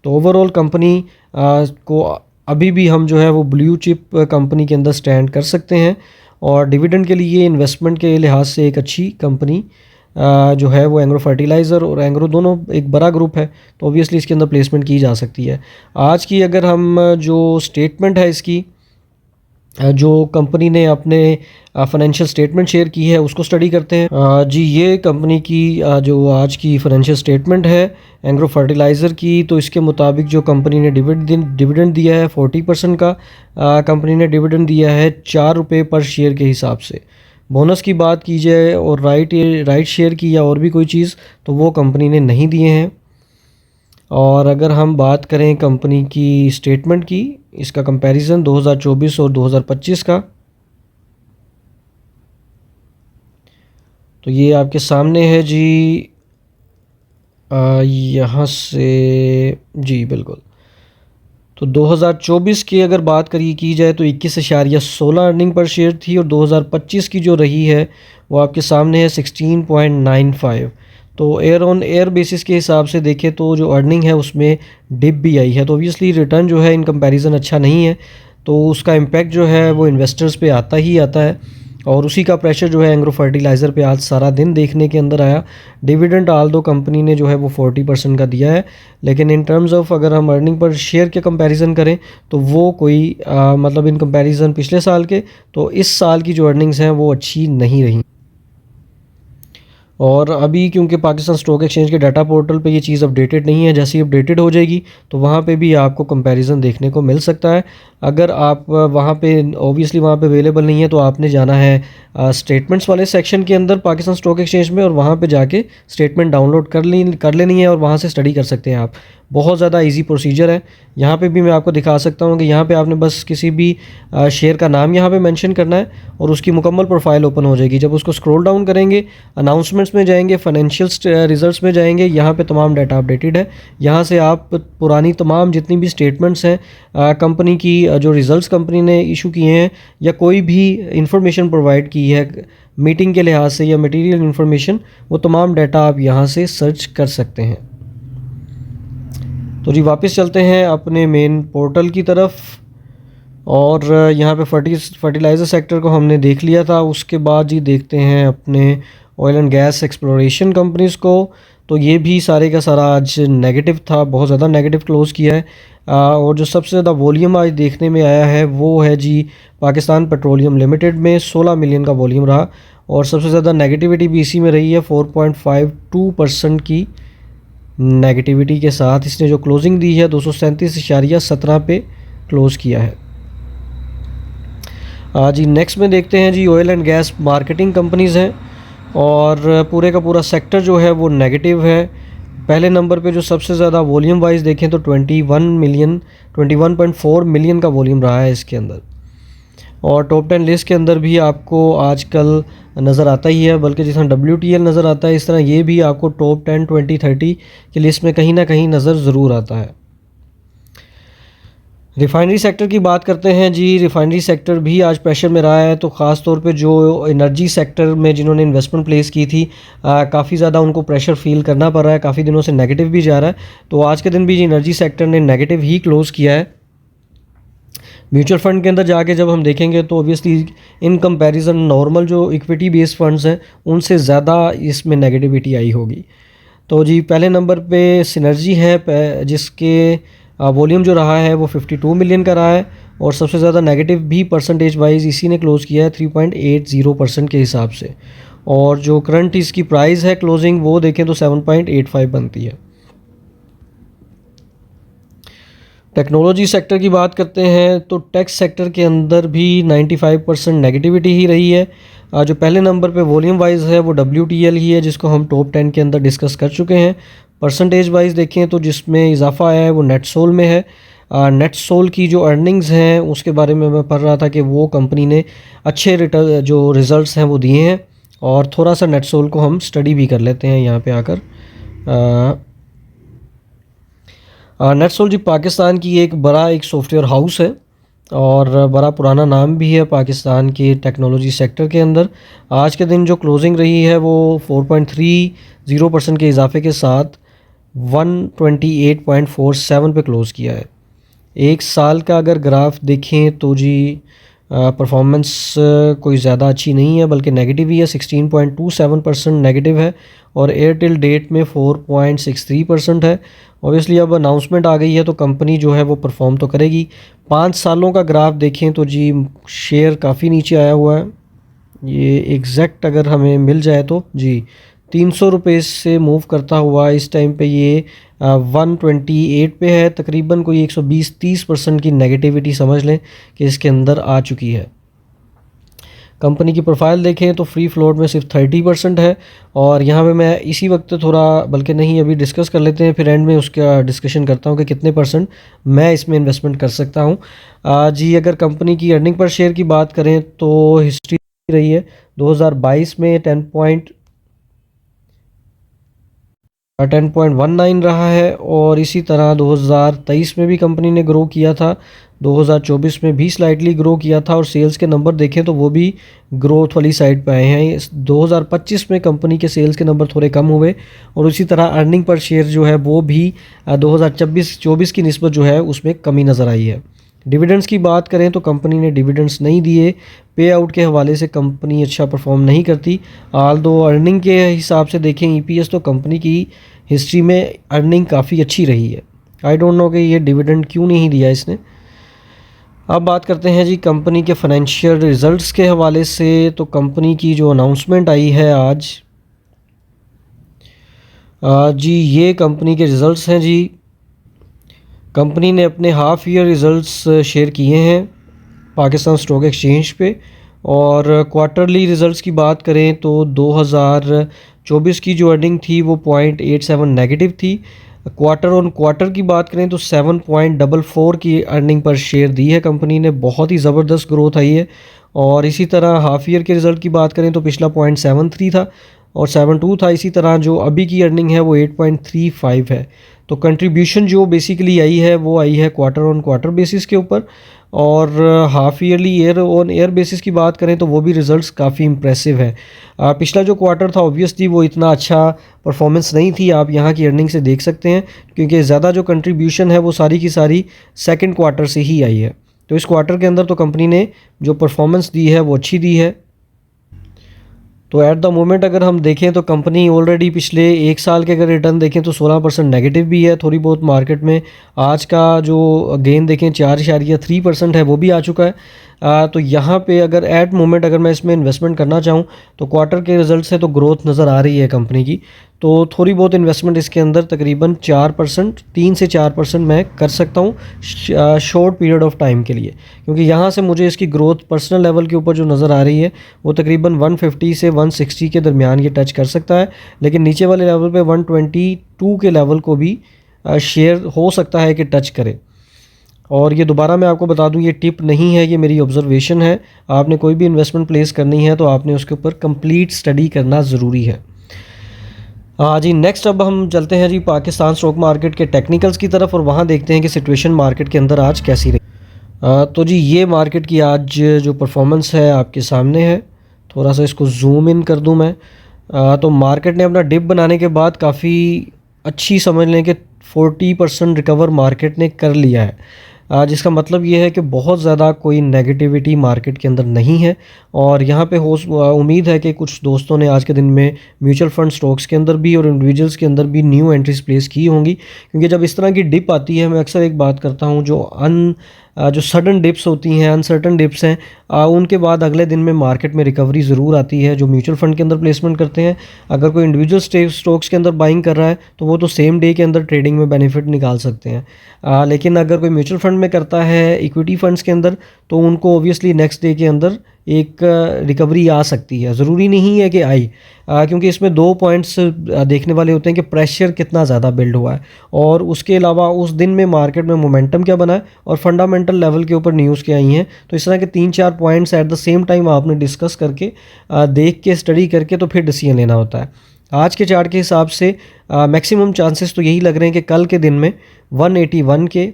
तो ओवरऑल कंपनी को अभी भी हम जो है वो ब्लू चिप कंपनी के अंदर स्टैंड कर सकते हैं और डिविडेंड के लिए इन्वेस्टमेंट के लिहाज से एक अच्छी कंपनी जो है वो एंग्रो फर्टिलाइज़र और एंग्रो दोनों एक बड़ा ग्रुप है, तो ऑब्वियसली इसके अंदर प्लेसमेंट की जा सकती है। आज की अगर हम जो स्टेटमेंट है इसकी, जो कंपनी ने अपने फाइनेंशियल स्टेटमेंट शेयर की है उसको स्टडी करते हैं। जी ये कंपनी की जो आज की फाइनेंशियल स्टेटमेंट है एंग्रो फर्टिलाइज़र की, तो इसके मुताबिक जो कंपनी ने डिविडेंड दिया है 40% का कंपनी ने डिविडेंड दिया है 4 रुपये पर शेयर के हिसाब से। बोनस की बात की जाए और राइट शेयर की या और भी कोई चीज़, तो वो कंपनी ने नहीं दिए हैं। और अगर हम बात करें कंपनी की स्टेटमेंट की, इसका कंपैरिजन 2024 और 2025 का, तो ये आपके सामने है जी। यहाँ से जी बिल्कुल, तो 2024 की अगर बात की जाए तो 21.16 अर्निंग पर शेयर थी और 2025 की जो रही है वो आपके सामने है 16.95। तो एयर ऑन एयर बेसिस के हिसाब से देखें तो जो अर्निंग है उसमें डिप भी आई है, तो ऑब्वियसली रिटर्न जो है इन कंपैरिजन अच्छा नहीं है, तो उसका इम्पैक्ट जो है वो इन्वेस्टर्स पे आता ही आता है और उसी का प्रेशर जो है एंग्रो फर्टिलाइज़र पे आज सारा दिन देखने के अंदर आया। डिविडेंड आल दो कंपनी ने जो है वो 40% का दिया है, लेकिन इन टर्म्स ऑफ अगर हम अर्निंग पर शेयर के कंपैरिजन करें तो वो कोई मतलब इन कंपैरिजन पिछले साल के, तो इस साल की जो अर्निंग्स हैं वो अच्छी नहीं रही। और अभी क्योंकि पाकिस्तान स्टॉक एक्सचेंज के डाटा पोर्टल पे ये चीज़ अपडेटेड नहीं है, जैसे ही अपडेटेड हो जाएगी तो वहाँ पे भी आपको कंपैरिजन देखने को मिल सकता है। अगर आप वहाँ पे ऑब्वियसली वहाँ पे अवेलेबल नहीं है तो आपने जाना है स्टेटमेंट्स वाले सेक्शन के अंदर पाकिस्तान स्टॉक एक्सचेंज में और वहाँ पे जाके स्टेटमेंट डाउनलोड कर लेनी है और वहाँ से स्टडी कर सकते हैं आप। बहुत ज़्यादा इजी प्रोसीजर है। यहाँ पे भी मैं आपको दिखा सकता हूँ कि यहाँ पे आपने बस किसी भी शेयर का नाम यहाँ पे मेंशन करना है और उसकी मुकम्मल प्रोफाइल ओपन हो जाएगी। जब उसको स्क्रॉल डाउन करेंगे, अनाउंसमेंट्स में जाएंगे, फाइनेंशियल रिजल्ट्स में जाएंगे, यहाँ पे तमाम डाटा अपडेटेड है। यहाँ से आप पुरानी तमाम जितनी भी स्टेटमेंट्स हैं कंपनी की, जो रिज़ल्ट्स कंपनी ने इशू किए हैं या कोई भी इंफॉर्मेशन प्रोवाइड की है मीटिंग के लिहाज से या मटेरियल इन्फॉर्मेशन, वो तमाम डाटा आप यहाँ से सर्च कर सकते हैं। तो जी वापस चलते हैं अपने मेन पोर्टल की तरफ और यहाँ पे फर्टिलाइज़र सेक्टर को हमने देख लिया था। उसके बाद जी देखते हैं अपने oil and gas exploration companies को। तो ये भी सारे का सारा आज नेगेटिव था, बहुत ज़्यादा नेगेटिव क्लोज़ किया है। और जो सबसे ज़्यादा वॉल्यूम आज देखने में आया है वो है जी पाकिस्तान पेट्रोलियम लिमिटेड में 16 मिलियन का वॉल्यूम रहा और सबसे ज़्यादा नेगेटिविटी भी इसी में रही है। 4.52% की नेगेटिविटी के साथ इसने जो क्लोजिंग दी है 237.17 पे क्लोज़ किया है। जी नेक्स्ट में देखते हैं जी oil and gas marketing companies हैं और पूरे का पूरा सेक्टर जो है वो नेगेटिव है। पहले नंबर पे जो सबसे ज़्यादा वॉल्यूम वाइज देखें तो 21.4 मिलियन का वॉल्यूम रहा है इसके अंदर और टॉप 10 लिस्ट के अंदर भी आपको आजकल नज़र आता ही है, बल्कि जिस तरह WTL नज़र आता है इस तरह ये भी आपको टॉप 10, 20, 30 की लिस्ट में कहीं ना कहीं नज़र ज़रूर आता है। रिफाइनरी सेक्टर की बात करते हैं जी। रिफाइनरी सेक्टर भी आज प्रेशर में रहा है, तो ख़ास तौर पे जो एनर्जी सेक्टर में जिन्होंने इन्वेस्टमेंट प्लेस की थी काफ़ी ज़्यादा उनको प्रेशर फील करना पड़ रहा है, काफ़ी दिनों से नेगेटिव भी जा रहा है। तो आज के दिन भी एनर्जी सेक्टर ने नेगेटिव ही क्लोज़ किया है। म्यूचुअल फ़ंड के अंदर जाके जब हम देखेंगे तो ऑब्वियसली इन कंपैरिजन नॉर्मल जो इक्विटी बेस्ड फंड्स हैं उनसे ज़्यादा इसमें नेगेटिविटी आई होगी। तो जी पहले नंबर पे सिनर्जी है जिसके वॉल्यूम जो रहा है वो 52 मिलियन का रहा है और सबसे ज़्यादा नेगेटिव भी परसेंटेज वाइज इसी ने क्लोज़ किया है 3.80% के हिसाब से। और जो करंट इसकी प्राइस है क्लोजिंग वो देखें तो 7.85 बनती है। टेक्नोलॉजी सेक्टर की बात करते हैं तो टेक सेक्टर के अंदर भी 95% नेगेटिविटी ही रही है। जो पहले नंबर पे वॉल्यूम वाइज है वो WTL ही है जिसको हम टॉप 10 के अंदर डिस्कस कर चुके हैं। परसेंटेज वाइज देखें तो जिसमें इजाफा आया है वो नेटसोल में है। नेटसोल की जो अर्निंग्स हैं उसके बारे में मैं पढ़ रहा था कि वो कंपनी ने अच्छे रिजल्ट्स हैं वो दिए हैं और थोड़ा सा नेटसोल को हम स्टडी भी कर लेते हैं यहाँ पे आकर। नेटसोल्जी पाकिस्तान की एक सॉफ्टवेयर हाउस है और बड़ा पुराना नाम भी है पाकिस्तान के टेक्नोलॉजी सेक्टर के अंदर। आज के दिन जो क्लोजिंग रही है वो 4.30% के इजाफे के साथ 128.47 पे क्लोज़ किया है। एक साल का अगर ग्राफ देखें तो जी परफॉर्मेंस कोई ज़्यादा अच्छी नहीं है, बल्कि नेगेटिव ही है। 16.27% नेगेटिव है और एयरटेल डेट में 4.63% है। ऑब्वियसली अब अनाउंसमेंट आ गई है तो कंपनी जो है वो परफॉर्म तो करेगी। 5 सालों का ग्राफ देखें तो जी शेयर काफ़ी नीचे आया हुआ है। ये एग्जैक्ट अगर हमें मिल जाए तो जी 300 रुपये से मूव करता हुआ इस टाइम पे ये 128 पे है। तकरीबन कोई 120-30% की नेगेटिविटी समझ लें कि इसके अंदर आ चुकी है। कंपनी की प्रोफाइल देखें तो फ्री फ्लोट में सिर्फ 30% है और यहाँ पे मैं इसी वक्त थोड़ा बल्कि नहीं अभी डिस्कस कर लेते हैं, फिर एंड में उसका डिस्कशन करता हूँ कि कितने परसेंट मैं इसमें इन्वेस्टमेंट कर सकता हूँ। जी अगर कंपनी की अर्निंग पर शेयर की बात करें तो हिस्ट्री रही है 2022 में 10.19 रहा है और इसी तरह 2023 में भी कंपनी ने ग्रो किया था, 2024 में भी स्लाइटली ग्रो किया था और सेल्स के नंबर देखें तो वो भी ग्रोथ वाली साइड पे आए हैं। 2025 में कंपनी के सेल्स के नंबर थोड़े कम हुए और इसी तरह अर्निंग पर शेयर जो है वो भी 2024 की निस्बत जो है उसमें कमी नज़र आई है। डिविडेंड्स की बात करें तो कंपनी ने डिविडेंड्स नहीं दिए। पे आउट के हवाले से कंपनी अच्छा परफॉर्म नहीं करती। आल दो अर्निंग के हिसाब से देखें ईपीएस तो कंपनी की हिस्ट्री में अर्निंग काफ़ी अच्छी रही है। आई डोंट नो कि ये डिविडेंड क्यों नहीं दिया इसने। अब बात करते हैं जी कंपनी के फाइनेंशियल रिजल्ट्स के हवाले से। तो कंपनी की जो अनाउंसमेंट आई है आज जी ये कंपनी के रिज़ल्ट्स हैं जी। कंपनी ने अपने हाफ़ ईयर रिज़ल्ट्स शेयर किए हैं पाकिस्तान स्टॉक एक्सचेंज पे और क्वार्टरली रिज़ल्ट्स की बात करें तो 2024 की जो अर्निंग थी वो 0.87 नेगेटिव थी। क्वार्टर ऑन क्वार्टर की बात करें तो 7.44 की अर्निंग पर शेयर दी है कंपनी ने। बहुत ही ज़बरदस्त ग्रोथ आई है। और इसी तरह हाफ़ ईयर के रिज़ल्ट की बात करें तो पिछला 0.73 था और 72 था। इसी तरह जो अभी की अर्निंग है वो 8.35 है। तो कंट्रीब्यूशन जो बेसिकली आई है वो आई है क्वार्टर ऑन क्वार्टर बेसिस के ऊपर और half yearly year on year basis की बात करें तो वो भी रिज़ल्ट्स काफ़ी इम्प्रेसिव है। पिछला जो क्वार्टर था ऑब्वियसली वो इतना अच्छा परफॉर्मेंस नहीं थी, आप यहाँ की अर्निंग से देख सकते हैं, क्योंकि ज़्यादा जो कंट्रीब्यूशन है वो सारी की सारी सेकंड क्वार्टर से ही आई है। तो इस क्वार्टर के अंदर तो कंपनी ने जो परफॉर्मेंस दी है वो अच्छी दी है। तो एट द मोमेंट अगर हम देखें तो कंपनी ऑलरेडी पिछले एक साल के अगर रिटर्न देखें तो 16% नेगेटिव भी है थोड़ी बहुत मार्केट में। आज का जो गेन देखें 4.3% है वो भी आ चुका है। तो यहाँ पे अगर एट मोमेंट अगर मैं इसमें इन्वेस्टमेंट करना चाहूँ तो क्वार्टर के रिज़ल्ट से तो ग्रोथ नज़र आ रही है कंपनी की, तो थोड़ी बहुत इन्वेस्टमेंट इसके अंदर तकरीबन 4% 3 से 4% मैं कर सकता हूँ शॉर्ट पीरियड ऑफ टाइम के लिए, क्योंकि यहाँ से मुझे इसकी ग्रोथ पर्सनल लेवल के ऊपर जो नज़र आ रही है वो तकरीबन 150 से 160 के दरमियान ये टच कर सकता है, लेकिन नीचे वाले लेवल पे 122 के लेवल को भी शेयर हो सकता है कि टच करे। और ये दोबारा मैं आपको बता दूं ये टिप नहीं है, ये मेरी ऑब्जर्वेशन है। आपने कोई भी इन्वेस्टमेंट प्लेस करनी है तो आपने उसके ऊपर कंप्लीट स्टडी करना ज़रूरी है। हाँ जी, नेक्स्ट अब हम चलते हैं जी पाकिस्तान स्टॉक मार्केट के टेक्निकल्स की तरफ और वहाँ देखते हैं कि सिचुएशन मार्केट के अंदर आज कैसी रही। तो जी ये मार्केट की आज जो परफॉर्मेंस है आपके सामने है। थोड़ा सा इसको जूम इन कर दूं मैं। तो मार्केट ने अपना डिप बनाने के बाद काफ़ी अच्छी समझ लें कि 40% रिकवर मार्केट ने कर लिया है, जिसका मतलब ये है कि बहुत ज़्यादा कोई नेगेटिविटी मार्केट के अंदर नहीं है। और यहाँ पे उम्मीद है कि कुछ दोस्तों ने आज के दिन में म्यूचुअल फंड स्टॉक्स के अंदर भी और इंडिविजुअल्स के अंदर भी न्यू एंट्रीज प्लेस की होंगी, क्योंकि जब इस तरह की डिप आती है, मैं अक्सर एक बात करता हूँ, जो सडन डिप्स होती हैं, अनसर्टन डिप्स हैं, उनके बाद अगले दिन में मार्केट में रिकवरी ज़रूर आती है। जो म्यूचुअल फंड के अंदर प्लेसमेंट करते हैं, अगर कोई इंडिविजुअल स्टॉक्स के अंदर बाइंग कर रहा है तो वो तो सेम डे के अंदर ट्रेडिंग में बेनिफिट निकाल सकते हैं, लेकिन अगर कोई म्यूचुअल फंड में करता है इक्विटी फंड्स के अंदर तो उनको ओबियसली नेक्स्ट डे के अंदर एक रिकवरी आ सकती है। ज़रूरी नहीं है कि आई, क्योंकि इसमें 2 पॉइंट्स देखने वाले होते हैं कि प्रेशर कितना ज़्यादा बिल्ड हुआ है और उसके अलावा उस दिन में मार्केट में मोमेंटम क्या बना है और फंडामेंटल लेवल के ऊपर न्यूज़ क्या आई हैं। तो इस तरह के 3-4 points at the same time आपने डिस्कस करके देख के स्टडी करके तो फिर डिसीजन लेना होता है। आज के चार्ट के हिसाब से मैक्सिमम चांसेस तो यही लग रहे हैं कि कल के दिन में 181 के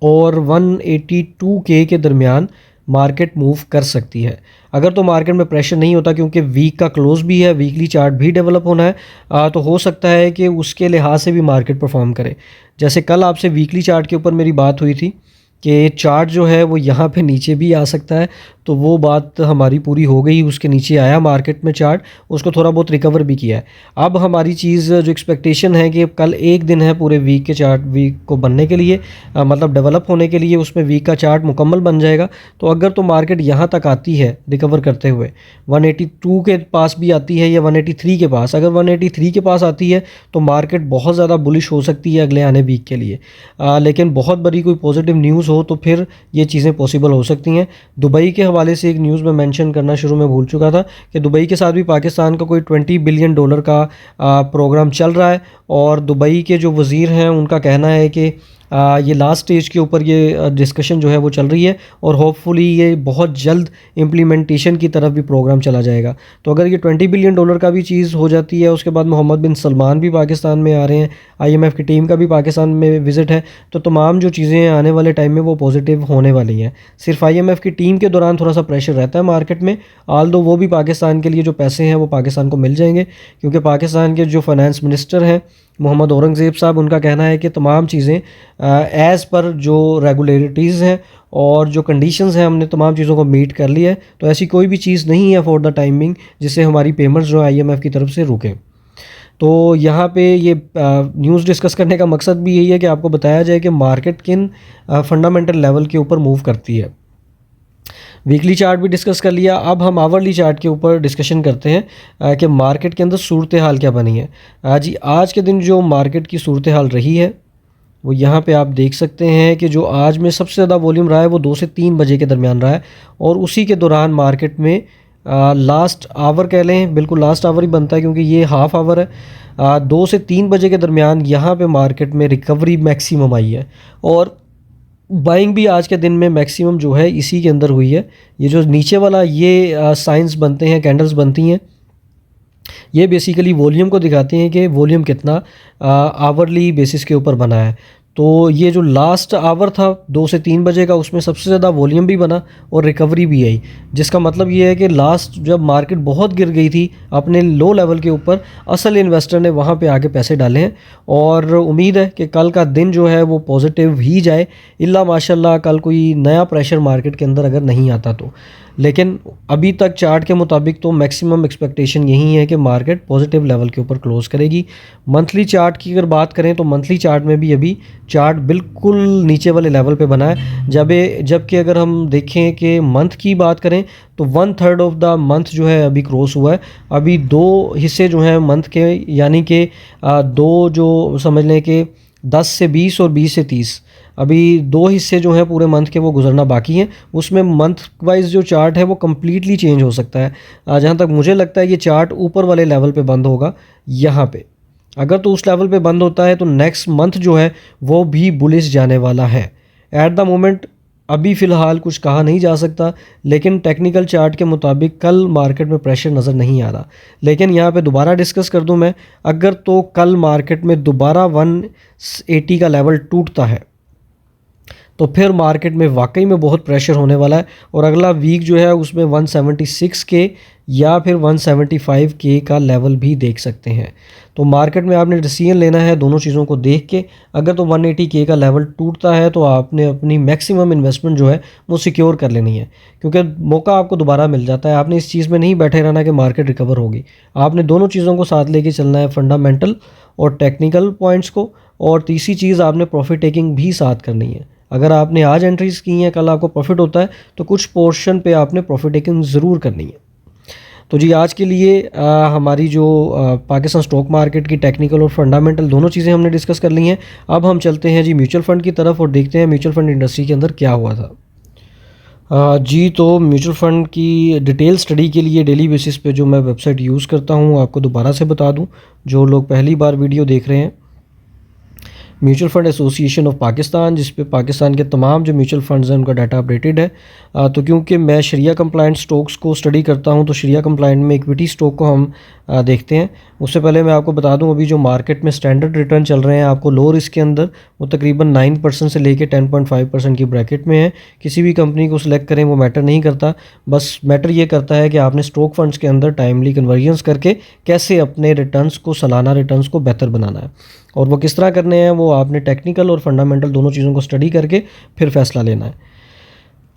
और 182 के दरमियान मार्केट मूव कर सकती है। अगर तो मार्केट में प्रेशर नहीं होता, क्योंकि वीक का क्लोज भी है, वीकली चार्ट भी डेवलप होना है, तो हो सकता है कि उसके लिहाज से भी मार्केट परफॉर्म करे। जैसे कल आपसे वीकली चार्ट के ऊपर मेरी बात हुई थी कि चार्ट जो है वो यहाँ पे नीचे भी आ सकता है, तो वो बात हमारी पूरी हो गई। उसके नीचे आया मार्केट में चार्ट, उसको थोड़ा बहुत रिकवर भी किया है। अब हमारी चीज़ जो एक्सपेक्टेशन है कि कल एक दिन है पूरे वीक के चार्ट वीक को बनने के लिए, मतलब डेवलप होने के लिए, उसमें वीक का चार्ट मुकम्मल बन जाएगा। तो अगर तो मार्केट यहाँ तक आती है रिकवर करते हुए, 182 के पास भी आती है या 183 के पास, अगर 183 के पास आती है तो मार्केट बहुत ज़्यादा बुलिश हो सकती है अगले आने वीक के लिए। लेकिन बहुत बड़ी कोई पॉजिटिव न्यूज़ हो तो फिर ये चीज़ें पॉसिबल हो सकती हैं। दुबई के हवाले से एक न्यूज़ में मेंशन करना शुरू में भूल चुका था कि दुबई के साथ भी पाकिस्तान का कोई $20 बिलियन का प्रोग्राम चल रहा है, और दुबई के जो वज़ीर हैं उनका कहना है कि ये लास्ट स्टेज के ऊपर ये डिस्कशन जो है वो चल रही है, और होपफुली ये बहुत जल्द इम्प्लीमेंटेशन की तरफ भी प्रोग्राम चला जाएगा। तो अगर ये $20 बिलियन का भी चीज़ हो जाती है, उसके बाद मोहम्मद बिन सलमान भी पाकिस्तान में आ रहे हैं, IMF की टीम का भी पाकिस्तान में विज़िट है, तो तमाम जो चीज़ें आने वाले टाइम में वो पॉजिटिव होने वाली हैं। सिर्फ IMF की टीम के दौरान थोड़ा सा प्रेशर रहता है मार्केट में, आल्दो वो भी पाकिस्तान के लिए जो पैसे हैं वो पाकिस्तान को मिल जाएंगे, क्योंकि पाकिस्तान के जो फाइनेंस मिनिस्टर हैं मोहम्मद औरंगज़ेब साहब, उनका कहना है कि तमाम चीज़ें एज़ पर जो रेगुलेटरीज़ हैं और जो कंडीशंस हैं हमने तमाम चीज़ों को मीट कर लिया है। तो ऐसी कोई भी चीज़ नहीं है फॉर द टाइमिंग जिससे हमारी पेमेंट्स जो IMF की तरफ से रुकें। तो यहाँ पे ये न्यूज़ डिस्कस करने का मकसद भी यही है कि आपको बताया जाए कि मार्केट किन फंडामेंटल लेवल के ऊपर मूव करती है। वीकली चार्ट भी डिस्कस कर लिया, अब हम आवरली चार्ट के ऊपर डिस्कशन करते हैं कि मार्केट के अंदर सूरत हाल क्या बनी है। जी आज के दिन जो मार्केट की सूरत हाल रही है वो यहाँ पे आप देख सकते हैं कि जो आज में सबसे ज़्यादा वॉल्यूम रहा है वो 2 से 3 बजे के दरमियान रहा है, और उसी के दौरान मार्केट में लास्ट आवर कह लें, बिल्कुल लास्ट आवर ही बनता है क्योंकि ये हाफ आवर है। 2 से 3 बजे के दरमियान यहाँ पे मार्केट में रिकवरी मैक्सिमम आई है, और बाइंग भी आज के दिन में मैक्सिमम जो है इसी के अंदर हुई है। ये जो नीचे वाला ये साइंस बनते हैं, कैंडल्स बनती हैं, ये बेसिकली वॉल्यूम को दिखाती हैं कि वॉल्यूम कितना आवरली बेसिस के ऊपर बना है। तो ये जो लास्ट आवर था 2 से 3 बजे का, उसमें सबसे ज़्यादा वॉल्यूम भी बना और रिकवरी भी आई, जिसका मतलब ये है कि लास्ट जब मार्केट बहुत गिर गई थी अपने लो लेवल के ऊपर, असल इन्वेस्टर ने वहाँ पे आके पैसे डाले हैं, और उम्मीद है कि कल का दिन जो है वो पॉजिटिव ही जाए, इल्ला माशाल्लाह कल कोई नया प्रेशर मार्केट के अंदर अगर नहीं आता तो। लेकिन अभी तक चार्ट के मुताबिक तो मैक्सिमम एक्सपेक्टेशन यही है कि मार्केट पॉजिटिव लेवल के ऊपर क्लोज़ करेगी। मंथली चार्ट की अगर बात करें तो मंथली चार्ट में भी अभी चार्ट बिल्कुल नीचे वाले लेवल पे बना है, जबकि अगर हम देखें कि मंथ की बात करें तो 1/3 ऑफ द मंथ जो है अभी क्रॉस हुआ है। अभी 2 हिस्से जो हैं मंथ के, यानी कि 2 जो समझ लें कि 10 से 20 और 20 से 30, अभी 2 हिस्से जो हैं पूरे मंथ के वो गुजरना बाकी हैं। उसमें मंथ वाइज जो चार्ट है वो कम्प्लीटली चेंज हो सकता है। जहाँ तक मुझे लगता है ये चार्ट ऊपर वाले लेवल पे बंद होगा यहाँ पे। अगर तो उस लेवल पे बंद होता है तो नेक्स्ट मंथ जो है वो भी बुलिश जाने वाला है। एट द मोमेंट अभी फ़िलहाल कुछ कहा नहीं जा सकता, लेकिन टेक्निकल चार्ट के मुताबिक कल मार्केट में प्रेशर नज़र नहीं आ रहा। लेकिन यहाँ पे दोबारा डिस्कस कर दूँ मैं, अगर तो कल मार्केट में दोबारा 180 का लेवल टूटता है तो फिर मार्केट में वाकई में बहुत प्रेशर होने वाला है, और अगला वीक जो है उसमें 176 के या फिर 175 के का लेवल भी देख सकते हैं। तो मार्केट में आपने डिसीजन लेना है दोनों चीज़ों को देख के। अगर तो 180 के का लेवल टूटता है तो आपने अपनी मैक्सिमम इन्वेस्टमेंट जो है वो सिक्योर कर लेनी है, क्योंकि मौका आपको दोबारा मिल जाता है। आपने इस चीज़ में नहीं बैठे रहना कि मार्केट रिकवर होगी, आपने दोनों चीज़ों को साथ लेके चलना है, फंडामेंटल और टेक्निकल पॉइंट्स को, और तीसरी चीज़ आपने प्रॉफिट टेकिंग भी साथ करनी है। अगर आपने आज एंट्रीज की हैं, कल आपको प्रॉफिट होता है तो कुछ पोर्शन पे आपने प्रॉफिट टेकिंग ज़रूर करनी है। तो जी आज के लिए हमारी जो पाकिस्तान स्टॉक मार्केट की टेक्निकल और फंडामेंटल दोनों चीज़ें हमने डिस्कस कर ली हैं। अब हम चलते हैं जी म्यूचुअल फ़ंड की तरफ और देखते हैं म्यूचुअल फ़ंड इंडस्ट्री के अंदर क्या हुआ था। जी तो म्यूचुअल फ़ंड की डिटेल स्टडी के लिए डेली बेसिस पे जो मैं वेबसाइट यूज़ करता हूँ आपको दोबारा से बता दूँ, जो लोग पहली बार वीडियो देख रहे हैं, mutual fund association of Pakistan, जिस पे पाकिस्तान के तमाम जो म्यूचुअल फंड्स हैं उनका डाटा अपडेटेड है। तो क्योंकि मैं शरिया कंप्लाइंट स्टॉक्स को स्टडी करता हूं, तो शरिया कंप्लाइंट में इक्विटी स्टॉक को हम देखते हैं। उससे पहले मैं आपको बता दूं, अभी जो मार्केट में स्टैंडर्ड रिटर्न चल रहे हैं आपको लो रिस्क के अंदर, वो तकरीबन 9% से लेके 10.5% की ब्रैकेट में है। किसी भी कंपनी को सिलेक्ट करें वो मैटर नहीं करता, बस मैटर ये करता है कि आपने स्टॉक फंड्स के अंदर टाइमली कन्वर्जन्स करके कैसे अपने रिटर्न्स को, सालाना रिटर्न्स को बेहतर बनाना है, और वो किस तरह करने हैं वो आपने टेक्निकल और फंडामेंटल दोनों चीज़ों को स्टडी करके फिर फैसला लेना है।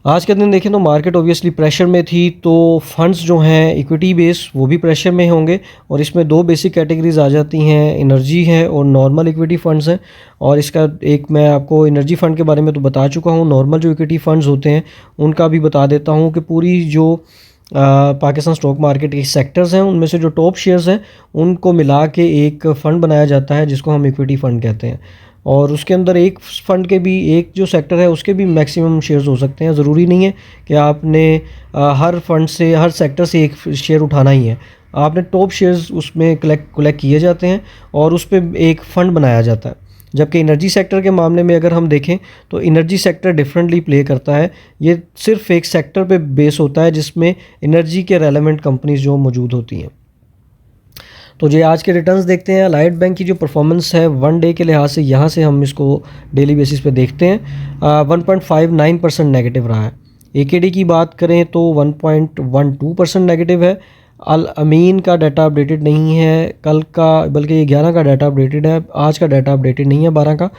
आज के दिन देखें तो मार्केट ऑब्वियसली प्रेशर में थी, तो फंड्स जो हैं इक्विटी बेस वो भी प्रेशर में होंगे, और इसमें दो बेसिक कैटेगरीज आ जाती हैं, एनर्जी है और नॉर्मल इक्विटी फंड्स हैं। और इसका एक मैं आपको एनर्जी फ़ंड के बारे में तो बता चुका हूँ, नॉर्मल जो इक्विटी फंड्स होते हैं उनका भी बता देता हूँ कि पूरी जो पाकिस्तान स्टॉक मार्केट के सेक्टर्स हैं उनमें से जो टॉप शेयर्स हैं उनको मिला के एक फ़ंड बनाया जाता है जिसको हम इक्विटी फ़ंड कहते हैं। और उसके अंदर एक फ़ंड के भी, एक जो सेक्टर है उसके भी मैक्सिमम शेयर्स हो सकते हैं। ज़रूरी नहीं है कि आपने हर फंड से, हर सेक्टर से एक शेयर उठाना ही है। आपने टॉप शेयर्स उसमें कलेक्ट किए जाते हैं और उस पर एक फ़ंड बनाया जाता है। जबकि एनर्जी सेक्टर के मामले में अगर हम देखें तो एनर्जी सेक्टर डिफरेंटली प्ले करता है। ये सिर्फ एक सेक्टर पे बेस होता है जिसमें एनर्जी के रेलेवेंट कंपनीज जो मौजूद होती हैं। तो जो आज के रिटर्न्स देखते हैं, अलाइड बैंक की जो परफॉर्मेंस है वन डे के लिहाज से, यहाँ से हम इसको डेली बेसिस पे देखते हैं, 1.59% नेगेटिव रहा है। एकेडी की बात करें तो 1.12% नेगेटिव है। अल अमीन का डाटा अपडेटेड नहीं है कल का, बल्कि ये 11 का डाटा अपडेटेड है, आज का डाटा अपडेटेड नहीं है 12 का।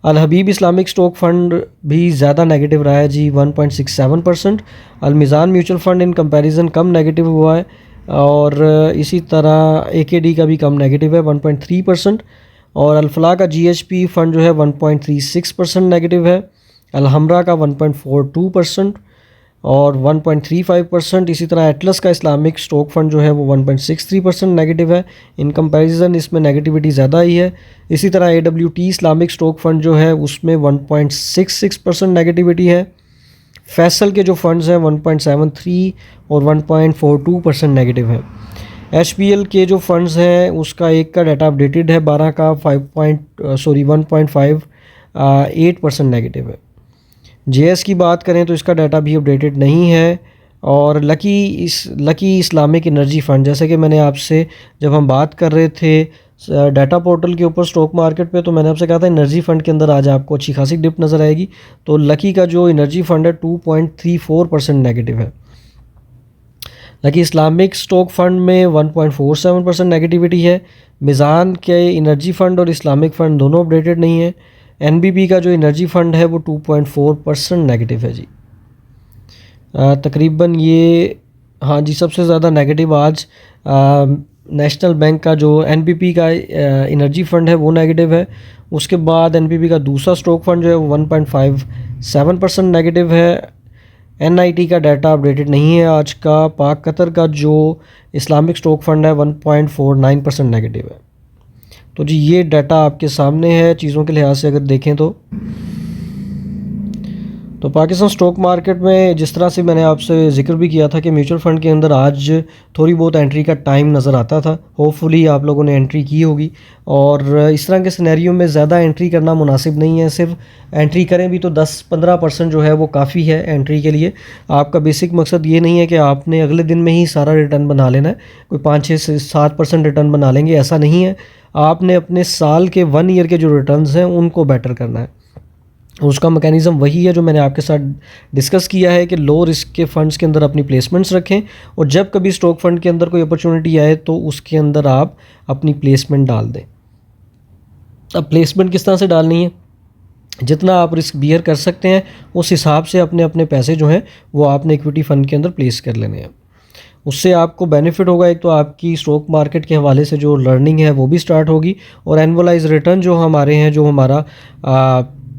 Al Habib Islamic stock fund भी ज़्यादा नेगेटिव रहा है जी, 1.67%। Al Meezan mutual fund in comparison कम नेगेटिव हुआ है, और इसी तरह एकेडी का भी कम नेगेटिव है 1.3%। और अल्फला का जीएचपी फंड जो है 1.36% नेगेटिव है। अलहमरा का 1.42% और 1.35%। इसी तरह एटलस का इस्लामिक स्टॉक फंड जो है वो 1.63% नेगेटिव है। इन कंपैरिजन इसमें नेगेटिविटी ज़्यादा ही है। इसी तरह AWT इस्लामिक स्टॉक फंड जो है उसमें 1.66% नेगेटिविटी है। फैसल के जो फंड्स हैं 1.73 और 1.42% नेगेटिव है। HPL के जो फंड्स हैं उसका एक का डाटा अपडेटेड है, 12 का 1.58% नेगेटिव है। JS की बात करें तो इसका डाटा भी अपडेटेड नहीं है। और लकी इस्लामिक एनर्जी फ़ंड, जैसे कि मैंने आपसे जब हम बात कर रहे थे डाटा पोर्टल के ऊपर स्टॉक मार्केट पे, तो मैंने आपसे कहा था एनर्जी फ़ंड के अंदर आज आपको अच्छी खासी डिप नज़र आएगी। तो लकी का जो एनर्जी फ़ंड है 2.34% नेगेटिव है। लकी इस्लामिक स्टॉक फंड में 1.47% नेगेटिविटी है। मिज़ान के एनर्जी फ़ंड और इस्लामिक फ़ंड दोनों अपडेटेड नहीं है। NBP का जो एनर्जी फ़ंड है वो 2.4% नेगेटिव है जी। तकरीबन ये, हाँ जी, सबसे ज़्यादा नेगेटिव आज नेशनल बैंक का जो NBP का एनर्जी फ़ंड है वो नेगेटिव है। उसके बाद NBP का दूसरा स्टॉक फंड जो है वो 1.57% नेगेटिव है। NIT का डाटा अपडेटेड नहीं है आज का। पाक कतर का जो इस्लामिक स्टॉक फंड है 1.49% नेगेटिव है। तो जी ये डाटा आपके सामने है चीज़ों के लिहाज से अगर देखें तो पाकिस्तान स्टॉक मार्केट में जिस तरह से मैंने आपसे जिक्र भी किया था कि म्यूचुअल फ़ंड के अंदर आज थोड़ी बहुत एंट्री का टाइम नज़र आता था। होपफुली आप लोगों ने एंट्री की होगी, और इस तरह के सिनेरियो में ज़्यादा एंट्री करना मुनासिब नहीं है। सिर्फ एंट्री करें भी तो 10-15% जो है वो काफ़ी है एंट्री के लिए। आपका बेसिक मकसद ये नहीं है कि आपने अगले दिन में ही सारा रिटर्न बना लेना है, कोई 5-6-7% रिटर्न बना लेंगे, ऐसा नहीं है। आपने अपने साल के 1 ईयर के जो रिटर्न्स हैं उनको बेटर करना है। उसका मैकेनिज़्म वही है जो मैंने आपके साथ डिस्कस किया है कि लो रिस्क के फंड्स के अंदर अपनी प्लेसमेंट्स रखें, और जब कभी स्टॉक फंड के अंदर कोई अपॉर्चुनिटी आए तो उसके अंदर आप अपनी प्लेसमेंट डाल दें। अब प्लेसमेंट किस तरह से डालनी है, जितना आप रिस्क बियर कर सकते हैं उस हिसाब से अपने अपने पैसे जो हैं वो आपने इक्विटी फ़ंड के अंदर प्लेस कर लेने हैं। उससे आपको बेनिफिट होगा, एक तो आपकी स्टॉक मार्केट के हवाले से जो लर्निंग है वो भी स्टार्ट होगी, और एनुअलाइज रिटर्न जो हमारे हैं, जो हमारा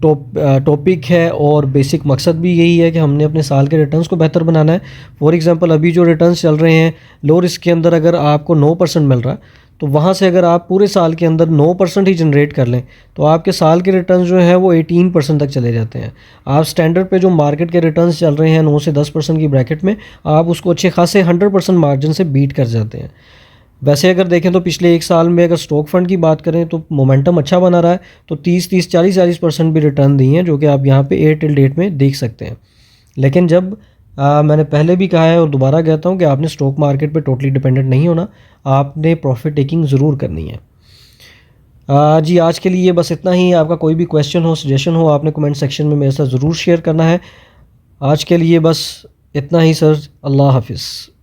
टॉपिक है और बेसिक मकसद भी यही है कि हमने अपने साल के रिटर्न्स को बेहतर बनाना है। फॉर एग्जांपल अभी जो रिटर्न्स चल रहे हैं लो रिस्क के अंदर, अगर आपको 9% मिल रहा है तो वहाँ से अगर आप पूरे साल के अंदर 9% ही जनरेट कर लें तो आपके साल के रिटर्न्स जो है वो 18% तक चले जाते हैं। आप स्टैंडर्ड पे जो मार्केट के रिटर्न्स चल रहे हैं 9 से 10% की ब्रैकेट में, आप उसको अच्छे खासे 100% मार्जिन से बीट कर जाते हैं। वैसे अगर देखें तो पिछले 1 साल में अगर स्टॉक फंड की बात करें तो मोमेंटम अच्छा बना रहा है, तो 30-30, 40-40% भी रिटर्न दी हैं, जो कि आप यहाँ पे एयरटेल डेट में देख सकते हैं। लेकिन जब मैंने पहले भी कहा है और दोबारा कहता हूँ कि आपने स्टॉक मार्केट पे टोटली डिपेंडेंट नहीं होना, आपने प्रॉफिट टेकिंग ज़रूर करनी है। जी आज के लिए बस इतना ही। आपका कोई भी क्वेश्चन हो, सजेशन हो, आपने कमेंट सेक्शन में मेरे साथ ज़रूर शेयर करना है। आज के लिए बस इतना ही सर। अल्लाह हाफिज़।